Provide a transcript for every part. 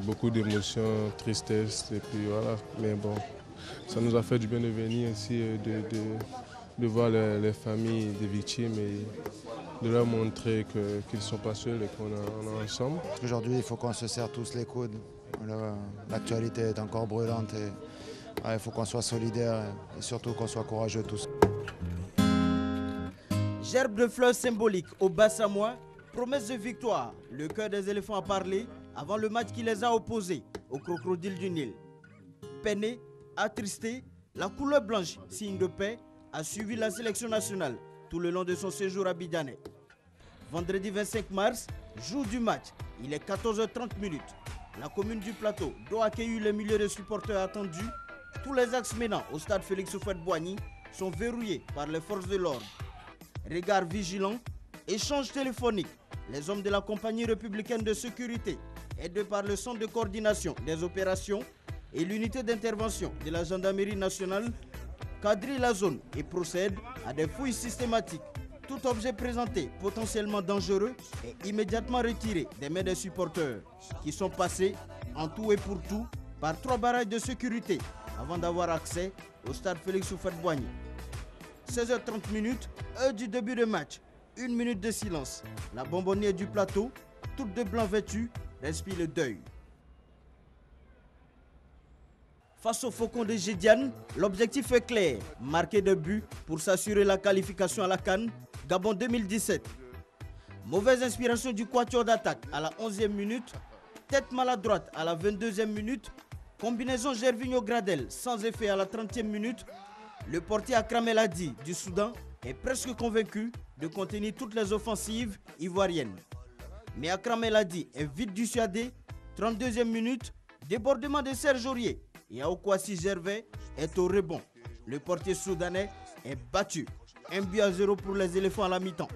beaucoup d'émotions, tristesse, et puis voilà. Mais bon, ça nous a fait du bien de venir ici, de voir les familles des victimes et de leur montrer qu'ils ne sont pas seuls et qu'on est ensemble. Aujourd'hui, il faut qu'on se serre tous les coudes. L'actualité est encore brûlante et il faut qu'on soit solidaires et surtout qu'on soit courageux tous. Gerbe de fleurs symboliques au Bas-Samois, promesse de victoire. Le cœur des éléphants a parlé avant le match qui les a opposés aux crocodiles du Nil. Peiné, attristé, la couleur blanche, signe de paix, a suivi la sélection nationale tout le long de son séjour abidjanais. Vendredi 25 mars, jour du match, il est 14h30. La commune du Plateau doit accueillir les milliers de supporters attendus. Tous les axes menant au stade Félix Houphouët-Boigny sont verrouillés par les forces de l'ordre. Regards vigilants, échanges téléphoniques. Les hommes de la compagnie républicaine de sécurité, aidés par le centre de coordination des opérations et l'unité d'intervention de la gendarmerie nationale, quadrillent la zone et procèdent à des fouilles systématiques. Tout objet présenté potentiellement dangereux est immédiatement retiré des mains des supporters qui sont passés en tout et pour tout par 3 barrages de sécurité avant d'avoir accès au stade Félix Houphouët-Boigny. 16h30, heure du début de match. 1 minute de silence. La bonbonnière du Plateau, toute de blanc vêtue, respire le deuil. Face au Faucon de Gédiane, l'objectif est clair, marquer des buts pour s'assurer la qualification à la CAN Gabon 2017. Mauvaise inspiration du quatuor d'attaque à la 11e minute, tête maladroite à la 22e minute, combinaison Gervinho-Gradel sans effet à la 30e minute. Le portier Akram El Hadi du Soudan est presque convaincu de contenir toutes les offensives ivoiriennes. Mais Akram El Hadi est vite dissuadé, 32e minute, débordement de Serge Aurier et Aoukwasi Gervais est au rebond. Le portier soudanais est battu. 1-0 pour les éléphants à la mi-temps.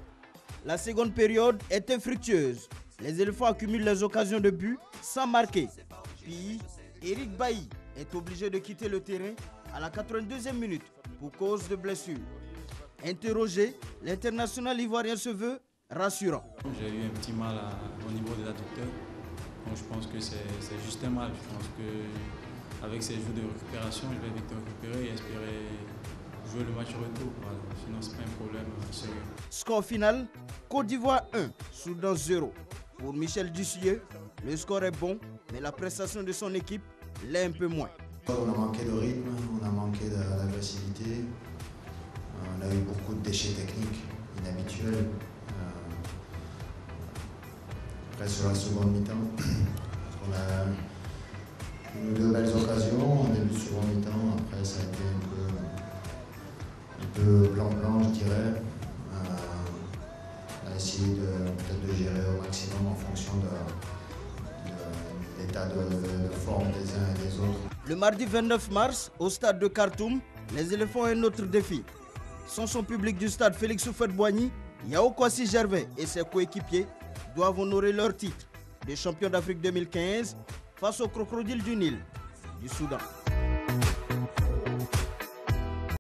La seconde période est infructueuse. Les éléphants accumulent les occasions de but sans marquer. Puis, Eric Bailly est obligé de quitter le terrain à la 82e minute pour cause de blessure. Interrogé, l'international ivoirien se veut rassurant. J'ai eu un petit mal au niveau des adducteurs. Donc je pense que c'est juste un mal. Je pense qu'avec ces jours de récupération, je vais vite récupérer et espérer jouer le match retour. Voilà. Sinon, ce n'est pas un problème sérieux. Score final, Côte d'Ivoire 1, Soudan 0. Pour Michel Dussier, le score est bon, mais la prestation de son équipe l'est un peu moins. On a manqué de rythme, on a manqué d'agressivité, on a eu beaucoup de déchets techniques inhabituels. Après sur la seconde mi-temps, on a eu 2 belles occasions en début de seconde mi-temps, après ça a été un peu blanc-blanc je dirais. On a essayé peut-être de gérer au maximum en fonction de l'état de forme des uns et des autres. Le mardi 29 mars, au stade de Khartoum, les éléphants ont un autre défi. Sans son public du stade Félix Houphouët-Boigny, Yao Kwasi Gervais et ses coéquipiers doivent honorer leur titre de champion d'Afrique 2015 face aux crocodiles du Nil du Soudan.